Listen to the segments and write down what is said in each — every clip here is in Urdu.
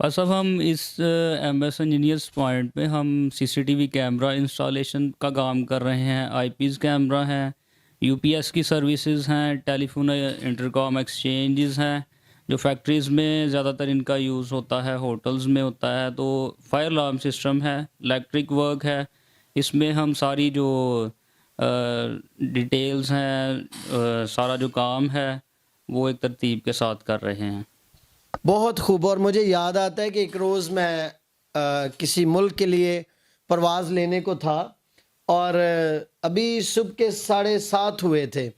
بس اب ہم اس ایم ایس انجینئرس پوائنٹ پہ ہم C C T V camera installation کا کام کر رہے ہیں، آئی پیز کیمرہ ہیں، یو پی ایس کی سروسز ہیں، ٹیلی فون انٹرکام ایکسچینجز ہیں جو فیکٹریز میں زیادہ تر ان کا یوز ہوتا ہے، ہوٹلز میں ہوتا ہے، تو فائر الارم سسٹم ہے، الیکٹرک ورک ہے، اس میں ہم ساری جو ڈیٹیلز ہیں، سارا جو کام ہے وہ ایک ترتیب کے ساتھ کر رہے ہیں۔ بہت خوب. اور مجھے یاد آتا ہے کہ ایک روز میں کسی ملک کے لیے پرواز لینے کو تھا اور ابھی صبح کے 7:30 ہوئے تھے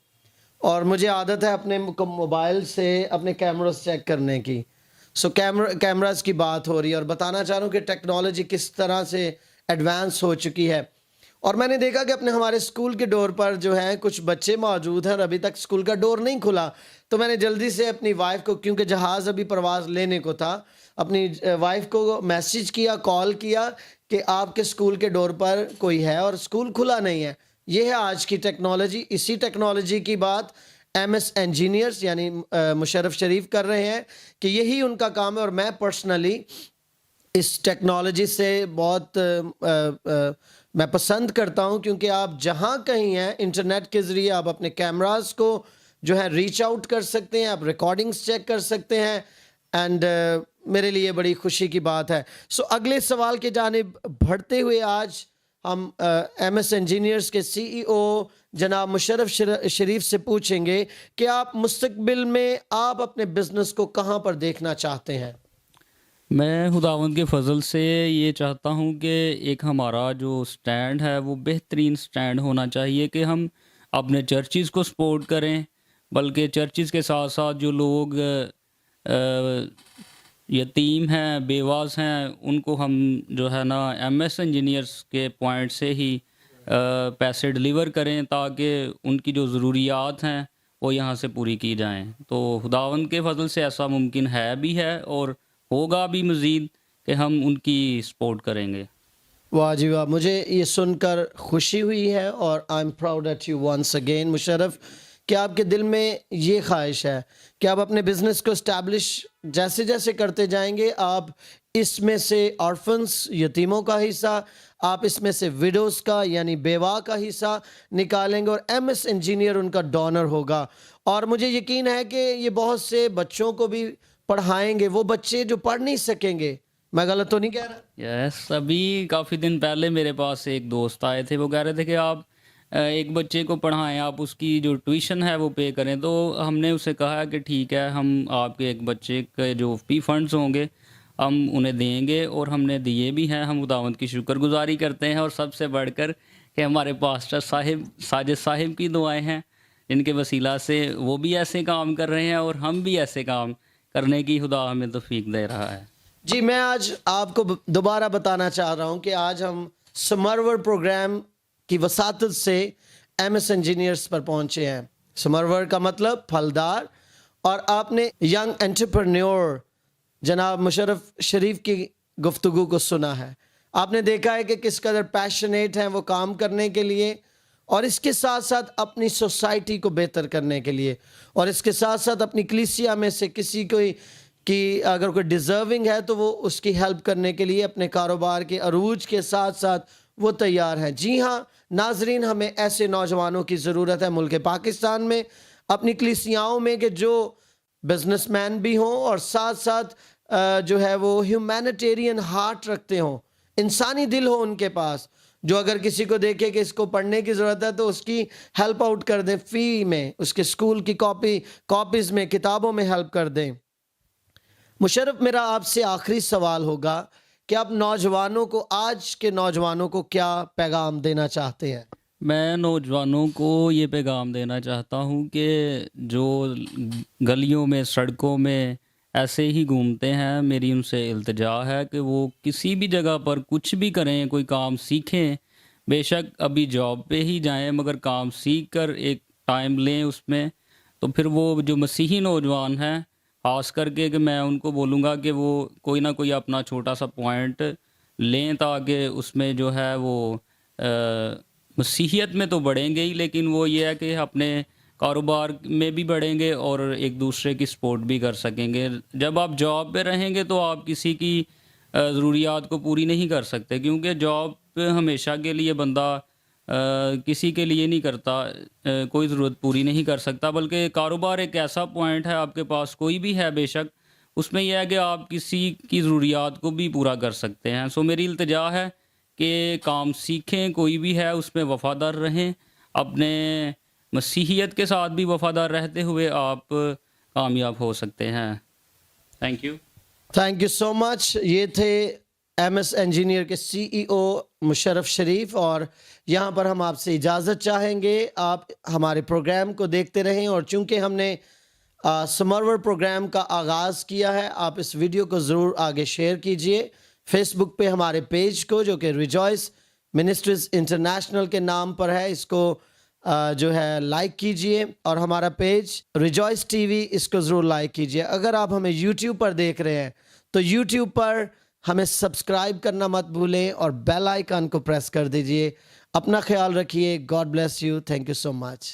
اور مجھے عادت ہے اپنے موبائل سے اپنے کیمراز چیک کرنے کی. سو کیمراز کی بات ہو رہی ہے اور بتانا چاہ رہا ہوں کہ ٹیکنالوجی کس طرح سے ایڈوانس ہو چکی ہے. اور میں نے دیکھا کہ ہمارے اسکول کے ڈور پر جو ہے کچھ بچے موجود ہیں اور ابھی تک اسکول کا ڈور نہیں کھلا. تو میں نے جلدی سے اپنی وائف کو، کیونکہ جہاز ابھی پرواز لینے کو تھا، اپنی وائف کو میسج کیا، کال کیا کہ آپ کے اسکول کے ڈور پر کوئی ہے اور اسکول کھلا نہیں ہے. یہ ہے آج کی ٹیکنالوجی. اسی ٹیکنالوجی کی بات ایم ایس انجینئرز یعنی مشرف شریف کر رہے ہیں کہ یہی ان کا کام ہے. اور میں پرسنلی اس ٹیکنالوجی سے بہت میں پسند کرتا ہوں، کیونکہ آپ جہاں کہیں ہیں انٹرنیٹ کے ذریعے آپ اپنے کیمراز کو جو ہے ریچ آؤٹ کر سکتے ہیں، آپ ریکارڈنگز چیک کر سکتے ہیں. اینڈ میرے لیے بڑی خوشی کی بات ہے. سو اگلے سوال کی جانب بڑھتے ہوئے آج ہم ایم ایس انجینئرز کے سی ای او جناب مشرف شریف سے پوچھیں گے کہ آپ مستقبل میں آپ اپنے بزنس کو کہاں پر دیکھنا چاہتے ہیں؟ میں خداوند کے فضل سے یہ چاہتا ہوں کہ ایک ہمارا جو سٹینڈ ہے وہ بہترین سٹینڈ ہونا چاہیے کہ ہم اپنے چرچز کو سپورٹ کریں، بلکہ چرچز کے ساتھ ساتھ جو لوگ یتیم ہیں، بیواز ہیں، ان کو ہم جو ہے نا ایم ایس انجینئرس کے پوائنٹ سے ہی پیسے ڈلیور کریں تاکہ ان کی جو ضروریات ہیں وہ یہاں سے پوری کی جائیں. تو خداوند کے فضل سے ایسا ممکن ہے بھی ہے اور ہوگا بھی مزید کہ ہم ان کی سپورٹ کریں گے. واہ جی واہ، مجھے یہ سن کر خوشی ہوئی ہے اور I am proud at you once again Musharraf کہ آپ کے دل میں یہ خواہش ہے کہ آپ اپنے بزنس کو اسٹیبلش جیسے جیسے کرتے جائیں گے، آپ اس میں سے آرفنس یتیموں کا حصہ، آپ اس میں سے ویڈوز کا یعنی بیوہ کا حصہ نکالیں گے اور ایم ایس انجینئر ان کا ڈونر ہوگا. اور مجھے یقین ہے کہ یہ بہت سے بچوں کو بھی پڑھائیں گے، وہ بچے جو پڑھ نہیں سکیں گے. میں غلط تو نہیں کہہ رہا؟ یس، ابھی کافی دن پہلے میرے پاس ایک دوست آئے تھے، وہ کہہ رہے تھے کہ آپ ایک بچے کو پڑھائیں، آپ اس کی جو ٹیوشن ہے وہ پے کریں. تو ہم نے اسے کہا کہ ٹھیک ہے، ہم آپ کے ایک بچے کے جو فی فنڈز ہوں گے ہم انہیں دیں گے، اور ہم نے دیے بھی ہیں. ہم خداوند کی شکر گزاری کرتے ہیں، اور سب سے بڑھ کر کہ ہمارے پاسٹر صاحب ساجد صاحب کی دعائیں ہیں جن کے وسیلہ سے وہ بھی ایسے کام کر رہے ہیں اور ہم بھی ایسے کام کرنے کی خدا ہمیں توفیق دے رہا ہے. جی، میں آج آپ کو دوبارہ بتانا چاہ رہا ہوں کہ آج ہم سمرور پروگرام کی وساطت سے ایم ایس انجینئرز پر پہنچے ہیں. سمرور کا مطلب پھلدار. اور آپ نے ینگ انٹرپرینیور جناب مشرف شریف کی گفتگو کو سنا ہے. آپ نے دیکھا ہے کہ کس قدر پیشنیٹ ہیں وہ کام کرنے کے لیے، اور اس کے ساتھ ساتھ اپنی سوسائٹی کو بہتر کرنے کے لیے، اور اس کے ساتھ ساتھ اپنی کلیسیا میں سے کسی کی اگر کوئی ڈیزرونگ ہے تو وہ اس کی ہیلپ کرنے کے لیے اپنے کاروبار کے عروج کے ساتھ ساتھ وہ تیار ہیں. جی ہاں ناظرین، ہمیں ایسے نوجوانوں کی ضرورت ہے ملک پاکستان میں، اپنی کلیسیاؤں میں، کہ جو بزنس مین بھی ہوں اور ساتھ ساتھ جو ہے وہ ہیومینیٹیرین ہارٹ رکھتے ہوں، انسانی دل ہو ان کے پاس، جو اگر کسی کو دیکھے کہ اس کو پڑھنے کی ضرورت ہے تو اس کی ہیلپ آؤٹ کر دیں، فی میں، اس کے اسکول کی کاپیز میں، کتابوں میں ہیلپ کر دیں. مشرف، میرا آپ سے آخری سوال ہوگا کہ آپ نوجوانوں کو، آج کے نوجوانوں کو کیا پیغام دینا چاہتے ہیں؟ میں نوجوانوں کو یہ پیغام دینا چاہتا ہوں کہ جو گلیوں میں، سڑکوں میں ایسے ہی گھومتے ہیں، میری ان سے التجا ہے کہ وہ کسی بھی جگہ پر کچھ بھی کریں، کوئی کام سیکھیں، بے شک ابھی جاب پہ ہی جائیں مگر کام سیکھ کر ایک ٹائم لیں اس میں. تو پھر وہ جو مسیحی نوجوان ہیں، خاص کر کے کہ میں ان کو بولوں گا کہ وہ کوئی نہ کوئی اپنا چھوٹا سا پوائنٹ لیں تاکہ اس میں جو ہے وہ مسیحیت میں تو بڑھیں گے ہی، لیکن وہ یہ ہے کہ اپنے کاروبار میں بھی بڑھیں گے اور ایک دوسرے کی سپورٹ بھی کر سکیں گے. جب آپ جاب پہ رہیں گے تو آپ کسی کی ضروریات کو پوری نہیں کر سکتے، کیونکہ جاب پہ ہمیشہ کے لیے بندہ کسی کے لیے نہیں کرتا، کوئی ضرورت پوری نہیں کر سکتا، بلکہ کاروبار ایک ایسا پوائنٹ ہے، آپ کے پاس کوئی بھی ہے بے شک، اس میں یہ ہے کہ آپ کسی کی ضروریات کو بھی پورا کر سکتے ہیں. سو میری التجا ہے کہ کام سیکھیں، کوئی بھی ہے اس میں وفادار رہیں، اپنے مسیحیت کے ساتھ بھی وفادار رہتے ہوئے آپ کامیاب ہو سکتے ہیں. Thank you. Thank you so much. یہ تھے ایم ایس انجینئر کے سی ای او مشرف شریف، اور یہاں پر ہم آپ سے اجازت چاہیں گے. آپ ہمارے پروگرام کو دیکھتے رہیں، اور چونکہ ہم نے سمرور پروگرام کا آغاز کیا ہے، آپ اس ویڈیو کو ضرور آگے شیئر کیجئے. فیس بک پہ ہمارے پیج کو، جو کہ ریجوائس منسٹریز انٹرنیشنل کے نام پر ہے، اس کو جو ہے لائک کیجئے، اور ہمارا پیج ریجوائس ٹی وی، اس کو ضرور لائک کیجئے. اگر آپ ہمیں یوٹیوب پر دیکھ رہے ہیں تو یوٹیوب پر ہمیں سبسکرائب کرنا مت بھولیں، اور بیل آئیکن کو پریس کر دیجئے. اپنا خیال رکھیے. God bless you. Thank you so much.